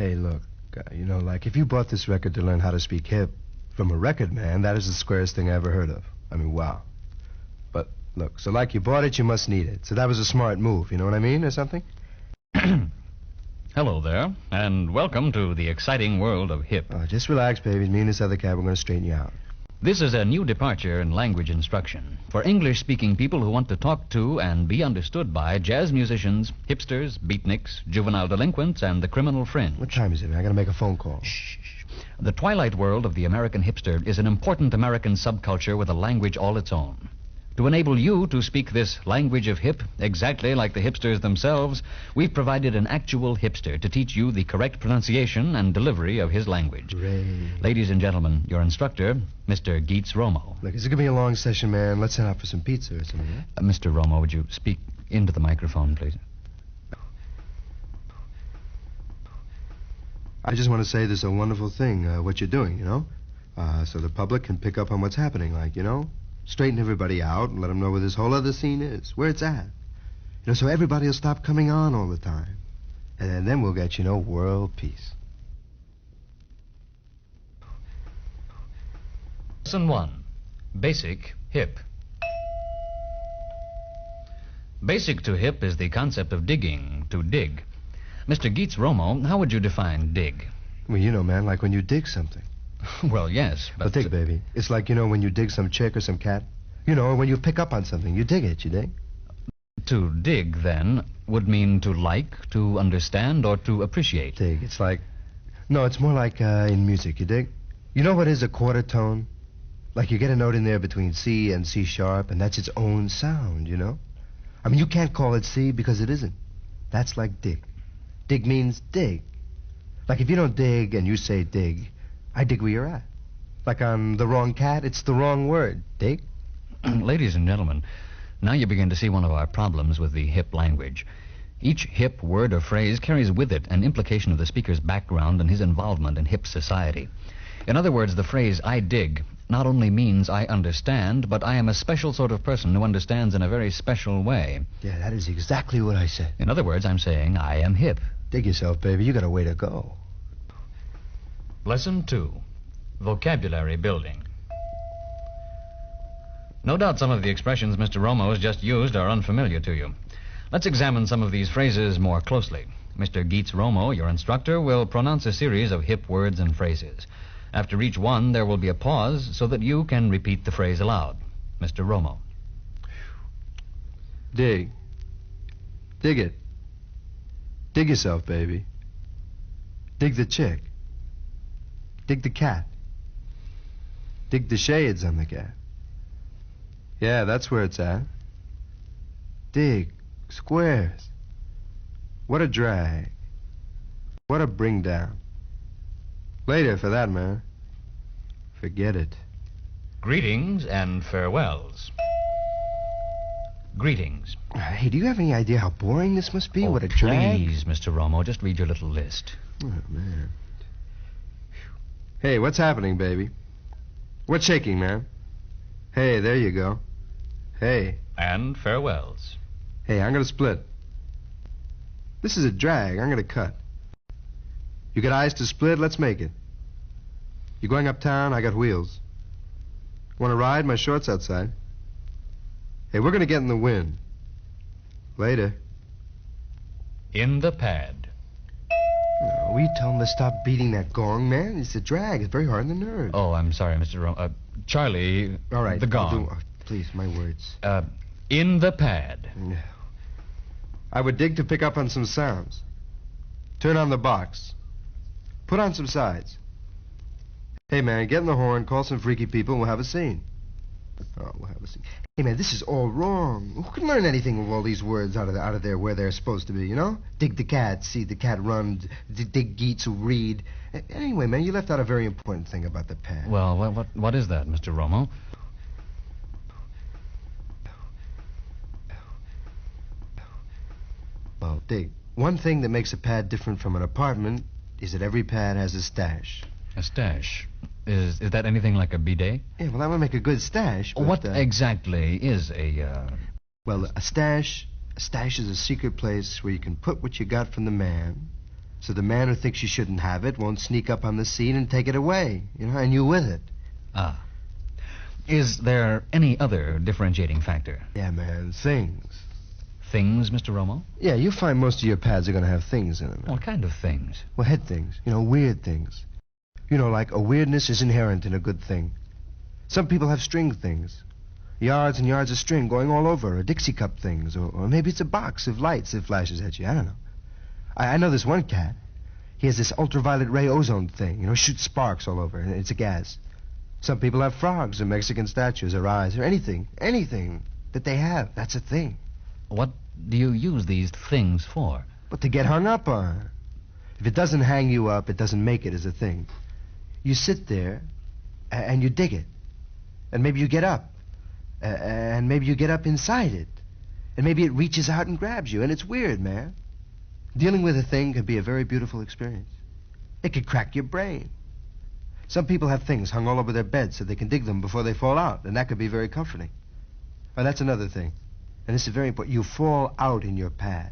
Hey, look, like if you bought this record to learn how to speak hip from a record man, that is the squarest thing I ever heard of. I mean, wow. But, look, so like you bought it, you must need it. So that was a smart move, you know what I mean, or something? Hello there, and welcome to the exciting world of hip. Just relax, baby. Me and this other cab, we're going to straighten you out. This is a new departure in language instruction for English-speaking people who want to talk to and be understood by jazz musicians, hipsters, beatniks, juvenile delinquents, and the criminal fringe. What time is it, man? I got to make a phone call. Shh. The twilight world of the American hipster is an important American subculture with a language all its own. To enable you to speak this language of hip exactly like the hipsters themselves, we've provided an actual hipster to teach you the correct pronunciation and delivery of his language. Ray. Ladies and gentlemen, your instructor, Mr. Geets Romo. Look, this is going to be a long session, man. Let's head out for some pizza or something, yeah? Mr. Romo, would you speak into the microphone, please? I just want to say this is a wonderful thing, what you're doing, so the public can pick up on what's happening, straighten everybody out and let them know where this whole other scene is, where it's at. So everybody will stop coming on all the time. And then we'll get, world peace. Lesson 1. Basic hip. Basic to hip is the concept of digging, to dig. Mr. Geets Romo, how would you define dig? Well, man, like when you dig something. Well, yes, but... Well, dig, baby. It's like, when you dig some chick or some cat. Or when you pick up on something, you dig it, you dig? To dig, then, would mean to like, to understand, or to appreciate. Dig. It's like... No, it's more like in music, you dig? You know what is a quarter tone? Like you get a note in there between C and C sharp, and that's its own sound, I mean, you can't call it C because it isn't. That's like dig. Dig means dig. Like if you don't dig and you say dig, I dig where you're at. Like on the wrong cat, it's the wrong word. Dig? Ladies and gentlemen, now you begin to see one of our problems with the hip language. Each hip word or phrase carries with it an implication of the speaker's background and his involvement in hip society. In other words, the phrase I dig not only means I understand, but I am a special sort of person who understands in a very special way. Yeah, that is exactly what I said. In other words, I'm saying I am hip. Dig yourself, baby. You got a way to go. Lesson 2. Vocabulary building. No doubt some of the expressions Mr. Romo has just used are unfamiliar to you. Let's examine some of these phrases more closely. Mr. Geets Romo, your instructor, will pronounce a series of hip words and phrases. After each one, there will be a pause so that you can repeat the phrase aloud. Mr. Romo. Dig. Dig it. Dig yourself, baby. Dig the chick. Dig the cat. Dig the shades on the cat. Yeah, that's where it's at. Dig. Squares. What a drag. What a bring down. Later, for that matter. Forget it. Greetings and farewells. Greetings. Hey, do you have any idea how boring this must be? Oh, what a drag. Please, Mr. Romo, just read your little list. Oh, man. Hey, what's happening, baby? What's shaking, man? Hey, there you go. Hey. And farewells. Hey, I'm going to split. This is a drag. I'm going to cut. You got eyes to split? Let's make it. You going uptown? I got wheels. Want to ride? My shorts outside. Hey, we're going to get in the wind. Later. In the pad. No, will you tell him to stop beating that gong, man? It's a drag. It's very hard on the nerves. Oh, I'm sorry, Mr. Romo. Charlie, all right, the gong. Please, my words. In the pad. No. I would dig to pick up on some sounds. Turn on the box. Put on some sides. Hey, man, get in the horn, call some freaky people, and we'll have a scene. Oh, we'll have a scene. Hey, man, this is all wrong. Who can learn anything with all these words out of there where they're supposed to be, Dig the cat, see the cat run, dig Geets who read. Anyway, man, you left out a very important thing about the pad. Well, what is that, Mr. Romo? Well, dig. One thing that makes a pad different from an apartment is that every pad has a stash. A stash? Is that anything like a bidet? Yeah, well, that would make a good stash. But, what exactly is a... Well, a stash is a secret place where you can put what you got from the man, So the man who thinks you shouldn't have it won't sneak up on the scene and take it away, and you with it. Ah. Is there any other differentiating factor? Yeah, man, things. Things, Mr. Romo? Yeah, you find most of your pads are going to have things in them. What kind of things? Well, head things. Weird things. Like a weirdness is inherent in a good thing. Some people have string things. Yards and yards of string going all over, or Dixie cup things, or maybe it's a box of lights that flashes at you. I don't know. I know this one cat. He has this ultraviolet ray ozone thing, shoots sparks all over, and it's a gas. Some people have frogs or Mexican statues or eyes or anything that they have. That's a thing. What do you use these things for? But to get hung up on. If it doesn't hang you up, it doesn't make it as a thing. You sit there, and you dig it. And maybe you get up. And maybe you get up inside it. And maybe it reaches out and grabs you. And it's weird, man. Dealing with a thing can be a very beautiful experience. It could crack your brain. Some people have things hung all over their beds so they can dig them before they fall out. And that could be very comforting. Oh, that's another thing. And this is very important. You fall out in your pad.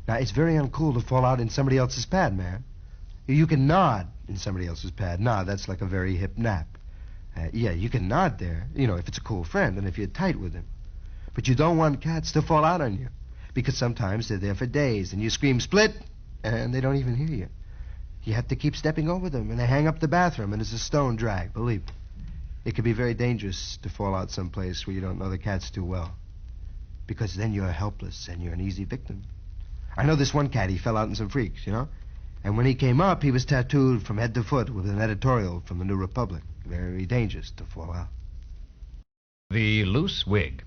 Now, it's very uncool to fall out in somebody else's pad, man. You can nod in somebody else's pad. Nod, that's like a very hip nap. Yeah, you can nod there, if it's a cool friend and if you're tight with him. But you don't want cats to fall out on you, because sometimes they're there for days, and you scream split, and they don't even hear you. You have to keep stepping over them, and they hang up the bathroom, and it's a stone drag, believe me. It can be very dangerous to fall out someplace where you don't know the cats too well, because then you're helpless, and you're an easy victim. I know this one cat, he fell out in some freaks, And when he came up, he was tattooed from head to foot with an editorial from the New Republic. Very dangerous to fall out. The loose wig.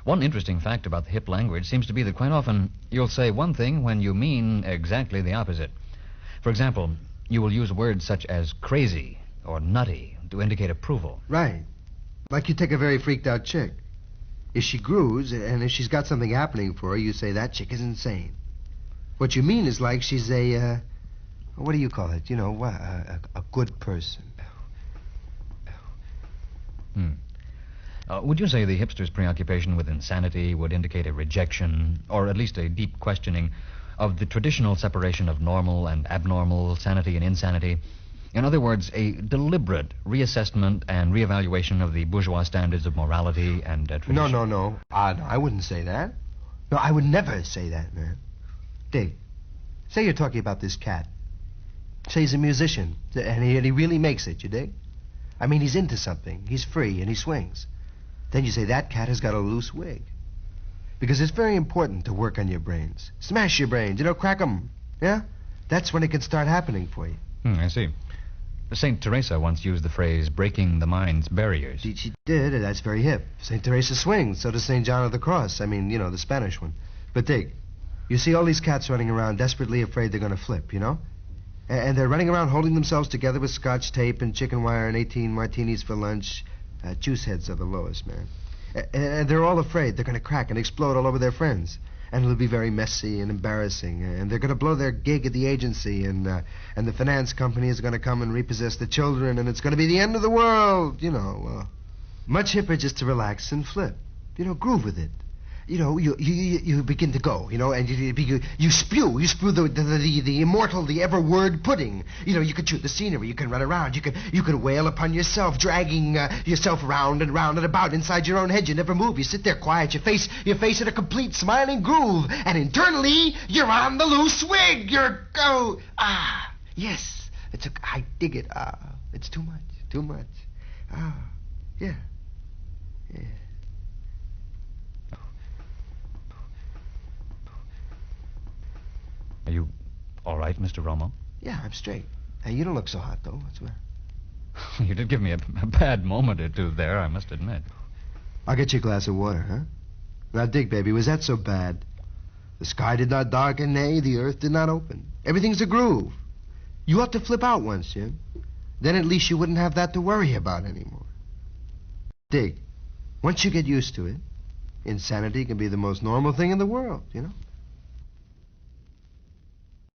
One interesting fact about the hip language seems to be that quite often you'll say one thing when you mean exactly the opposite. For example, you will use words such as crazy or nutty to indicate approval. Right. Like you take a very freaked out chick. If she grooves, and if she's got something happening for her, you say, that chick is insane. What you mean is like she's a, what do you call it? A good person. Would you say the hipster's preoccupation with insanity would indicate a rejection, or at least a deep questioning, of the traditional separation of normal and abnormal, sanity and insanity? In other words, a deliberate reassessment and reevaluation of the bourgeois standards of morality and tradition? No. No, I wouldn't say that. No, I would never say that, man. Dig. Say you're talking about this cat. Say he's a musician, and he really makes it, you dig? I mean, he's into something. He's free, and he swings. Then you say, that cat has got a loose wig. Because it's very important to work on your brains. Smash your brains, crack them. Yeah? That's when it can start happening for you. I see. St. Teresa once used the phrase, breaking the mind's barriers. She did, and that's very hip. St. Teresa swings, so does St. John of the Cross. I mean, the Spanish one. But dig, you see all these cats running around desperately afraid they're going to flip, And they're running around holding themselves together with scotch tape and chicken wire and 18 martinis for lunch. Juice heads are the lowest, man. And they're all afraid they're going to crack and explode all over their friends. And it'll be very messy and embarrassing. And they're going to blow their gig at the agency. And the finance company is going to come and repossess the children. And it's going to be the end of the world, Much hipper just to relax and flip. Groove with it. You begin to go, and you spew the immortal, the ever word pudding. You could shoot the scenery, you can run around, you could wail upon yourself, dragging yourself round and round and about inside your own head. You never move. You sit there quiet, your face in a complete smiling groove, and internally you're on the loose wig. Yes, I dig it. It's too much. Yeah. Are you all right, Mr. Romo? Yeah, I'm straight. Hey, you don't look so hot, though. What's the matter? You did give me a bad moment or two there, I must admit. I'll get you a glass of water, huh? Now, dig, baby, was that so bad? The sky did not darken, nay, the earth did not open. Everything's a groove. You ought to flip out once, Jim. Then at least you wouldn't have that to worry about anymore. Dig, once you get used to it, insanity can be the most normal thing in the world,